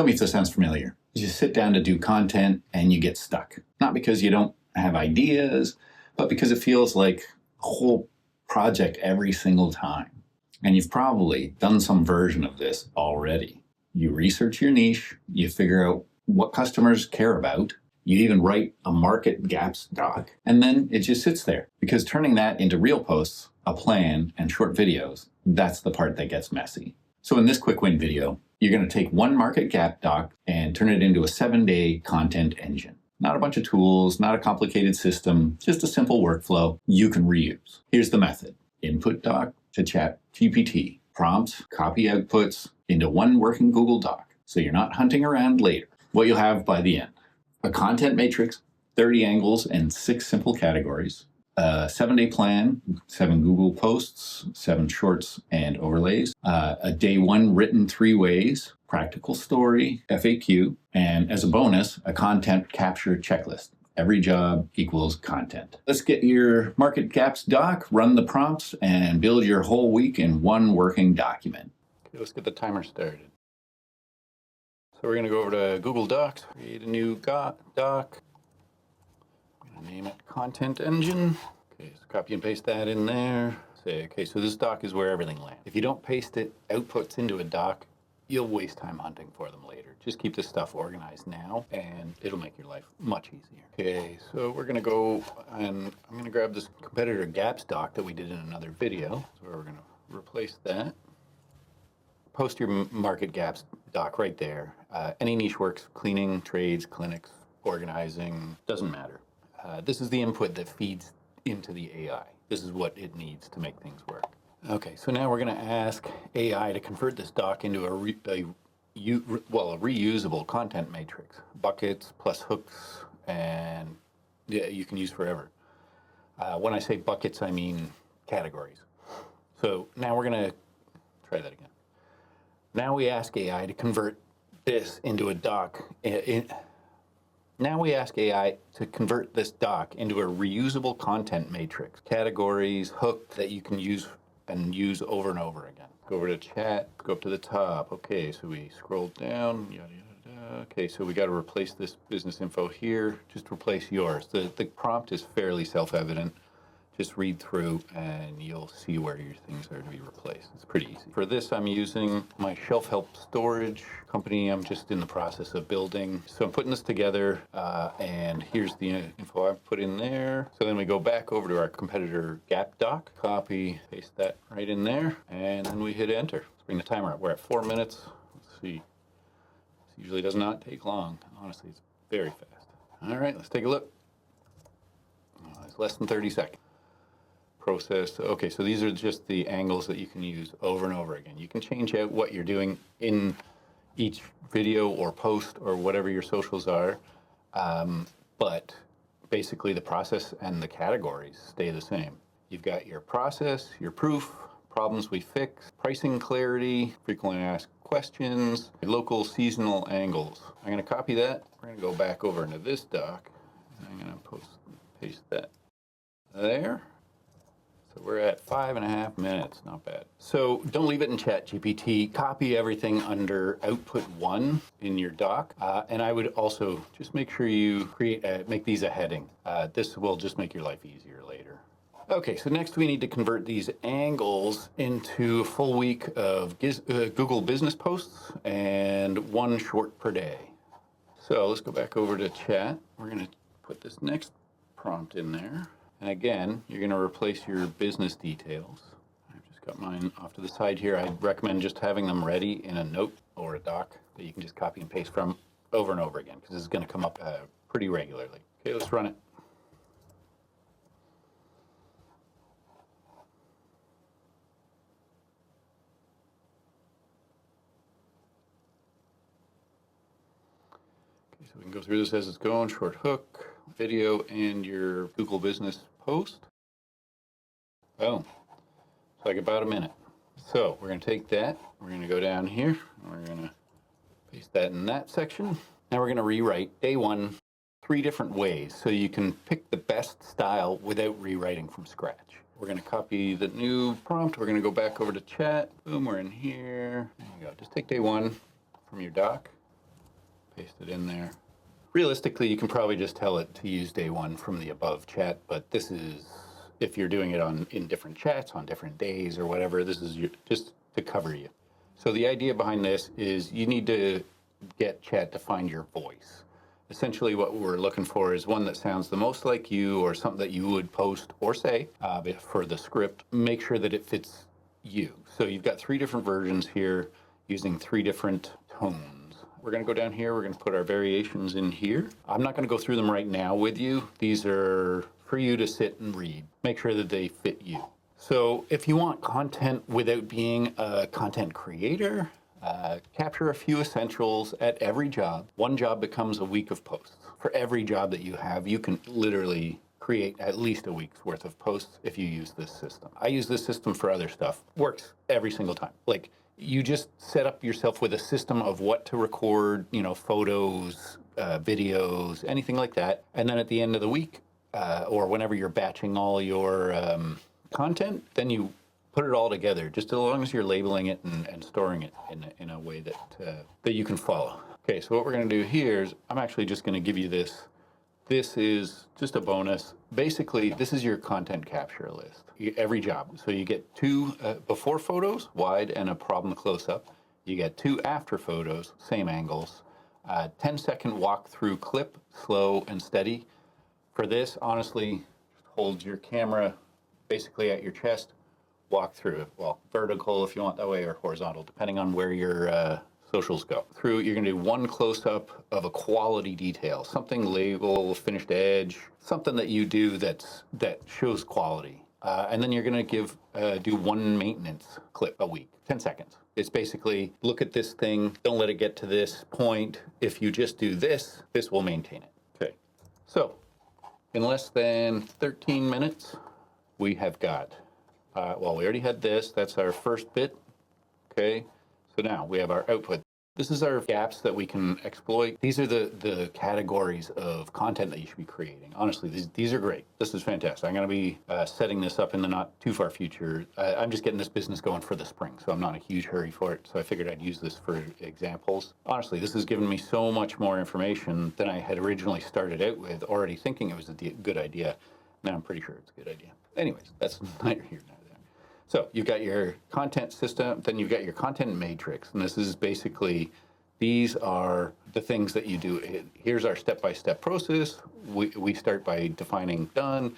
me if this sounds familiar. You sit down to do content and you get stuck. Not because you don't have ideas, but because it feels like a whole project every single time. And you've probably done some version of this already. You research your niche, you figure out what customers care about, you even write a market gaps doc, and then it just sits there. Because turning that into real posts, a plan, and short videos, that's the part that gets messy. So in this quick win video, you're going to take one market gap doc and turn it into a 7-day content engine. Not a bunch of tools, not a complicated system, just a simple workflow you can reuse. Here's the method. Input doc to chat GPT. Prompts, copy outputs into one working Google Doc, so you're not hunting around later. What you'll have by the end. A content matrix, 30 angles and 6 simple categories. A 7-day plan, 7 Google posts, 7 shorts and overlays. A day 1 written 3 ways, practical story, FAQ, and as a bonus, a content capture checklist. Every job equals content. Let's get your market gaps doc, run the prompts, and build your whole week in one working document. Okay, let's get the timer started. So we're going to go over to Google Docs, create a new doc. I'm going to name it Content Engine. Okay, so copy and paste that in there. Say, okay, so this doc is where everything lands. If you don't paste it outputs into a doc, you'll waste time hunting for them later. Just keep this stuff organized now, and it'll make your life much easier. Okay, so we're going to go, and I'm going to grab this competitor gaps doc that we did in another video. So we're going to replace that. Post your market gaps doc right there. Any niche works, cleaning, trades, clinics, organizing, doesn't matter. This is the input that feeds into the AI. This is what it needs to make things work. Okay, so now we're going to ask AI to convert this doc into a reusable content matrix. Buckets plus hooks, and you can use forever. When I say buckets, I mean categories. So now we're going to try that again. Now we ask AI to convert this into a doc. Now we ask AI to convert this doc into a reusable content matrix. Categories, hook that you can use and use over and over again. Go over to chat, go up to the top. Okay, so we scroll down, yada, yada, yada. Okay, so we got to replace this business info here. Just replace yours. The prompt is fairly self-evident. Just read through and you'll see where your things are to be replaced. It's pretty easy. For this, I'm using my shelf help storage company I'm just in the process of building. So I'm putting this together and here's the info I've put in there. So then we go back over to our competitor gap doc, copy, paste that right in there, and then we hit enter. Let's bring the timer up. We're at 4 minutes. Let's see. This usually does not take long. Honestly, it's very fast. All right, let's take a look. It's less than 30 seconds. Process. Okay, so these are just the angles that you can use over and over again. You can change out what you're doing in each video or post or whatever your socials are, but basically the process and the categories stay the same. You've got your process, your proof, problems we fix, pricing clarity, frequently asked questions, local seasonal angles. I'm going to copy that. We're going to go back over into this doc. I'm going to paste that there. So we're at 5.5 minutes, not bad. So don't leave it in ChatGPT. Copy everything under output 1 in your doc. And I would also just make sure you make these a heading. This will just make your life easier later. Okay, so next we need to convert these angles into a full week of Google business posts and 1 short per day. So let's go back over to chat. We're going to put this next prompt in there. And again, you're going to replace your business details. I've just got mine off to the side here. I'd recommend just having them ready in a note or a doc that you can just copy and paste from over and over again, because this is going to come up pretty regularly. Okay, let's run it. Okay, so we can go through this as it's going. Short hook, video, and your Google business post. Oh, it's like about a minute. So we're going to take that. We're going to go down here. And we're going to paste that in that section. Now we're going to rewrite day 1 3 different ways so you can pick the best style without rewriting from scratch. We're going to copy the new prompt. We're going to go back over to chat. Boom, we're in here. There you go. Just take day 1 from your doc. Paste it in there. Realistically, you can probably just tell it to use day one from the above chat, but this is, if you're doing it in different chats on different days or whatever, this is just to cover you. So the idea behind this is you need to get chat to find your voice. Essentially what we're looking for is one that sounds the most like you, or something that you would post or say for the script. Make sure that it fits you. So you've got 3 different versions here using 3 different tones. We're going to go down here. We're going to put our variations in here. I'm not going to go through them right now with you. These are for you to sit and read. Make sure that they fit you. So if you want content without being a content creator, capture a few essentials at every job. One job becomes a week of posts. For every job that you have, you can literally create at least a week's worth of posts if you use this system. I use this system for other stuff. Works every single time. Like, you just set up yourself with a system of what to record, photos, videos, anything like that. And then at the end of the week, or whenever you're batching all your content, then you put it all together, just as long as you're labeling it and storing it in a way that you can follow. Okay, so what we're going to do here is I'm actually just going to give you this. This is just a bonus. Basically, this is your content capture list. Every job. So you get 2 before photos, wide, and a problem close-up. You get 2 after photos, same angles. 10-second walk-through clip, slow and steady. For this, honestly, hold your camera basically at your chest, walk through it. Well, vertical if you want that way, or horizontal, depending on where your socials go. You're going to do 1 close-up of a quality detail, something label, finished edge, something that you do that shows quality. And then you're going to do 1 maintenance clip a week, 10 seconds. It's basically, look at this thing, don't let it get to this point. If you just do this, this will maintain it. Okay. So in less than 13 minutes, we have got, we already had this. That's our first bit. Okay. So now we have our output. This is our gaps that we can exploit. These are the categories of content that you should be creating. Honestly, these are great. This is fantastic. I'm going to be setting this up in the not too far future. I'm just getting this business going for the spring, so I'm not in a huge hurry for it. So I figured I'd use this for examples. Honestly, this has given me so much more information than I had originally started out with, already thinking it was a good idea. Now I'm pretty sure it's a good idea. Anyways, that's neither here nor there. So you've got your content system, then you've got your content matrix, and this is basically, these are the things that you do. Here's our step-by-step process. We start by defining done.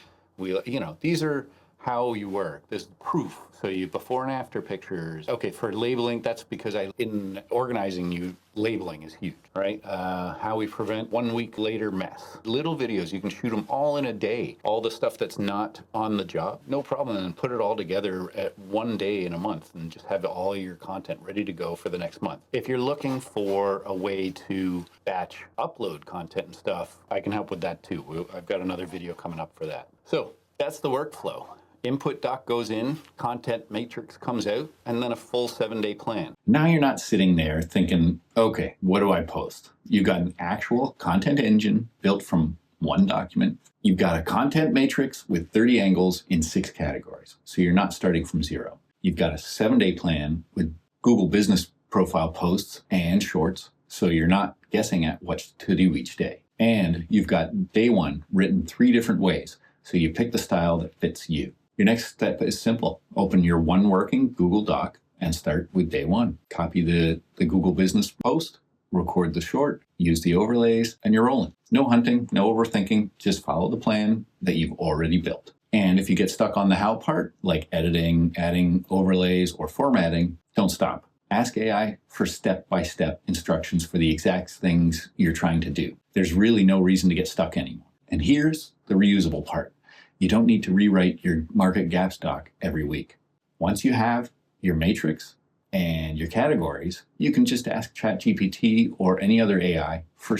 These are how you work. This is proof. So you before and after pictures. Okay, for labeling, that's because in organizing labeling is huge, right? How we prevent 1 week later mess. Little videos, you can shoot them all in a day. All the stuff that's not on the job, no problem, and put it all together at 1 day in a month and just have all your content ready to go for the next month. If you're looking for a way to batch upload content and stuff, I can help with that too. I've got another video coming up for that. So that's the workflow. Input doc goes in, content matrix comes out, and then a full 7-day plan. Now you're not sitting there thinking, okay, what do I post? You've got an actual content engine built from 1 document. You've got a content matrix with 30 angles in 6 categories. So you're not starting from 0. You've got a 7-day plan with Google Business Profile posts and shorts. So you're not guessing at what to do each day. And you've got day 1 written 3 different ways. So you pick the style that fits you. Your next step is simple. Open your 1 working Google Doc and start with day 1. Copy the Google Business post, record the short, use the overlays, and you're rolling. No hunting, no overthinking, just follow the plan that you've already built. And if you get stuck on the how part, like editing, adding overlays, or formatting, don't stop. Ask AI for step-by-step instructions for the exact things you're trying to do. There's really no reason to get stuck anymore. And here's the reusable part. You don't need to rewrite your market gaps doc every week. Once you have your matrix and your categories, you can just ask ChatGPT or any other AI for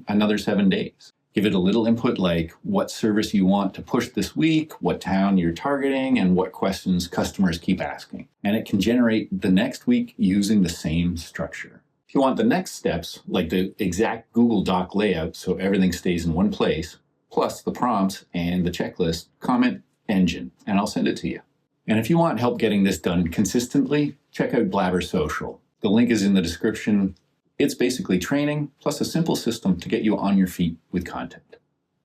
another 7 days. Give it a little input like what service you want to push this week, what town you're targeting, and what questions customers keep asking. And it can generate the next week using the same structure. If you want the next steps, like the exact Google Doc layout so everything stays in one place, plus the prompts and the checklist, comment engine, and I'll send it to you. And if you want help getting this done consistently, check out Blabber Social. The link is in the description. It's basically training plus a simple system to get you on your feet with content.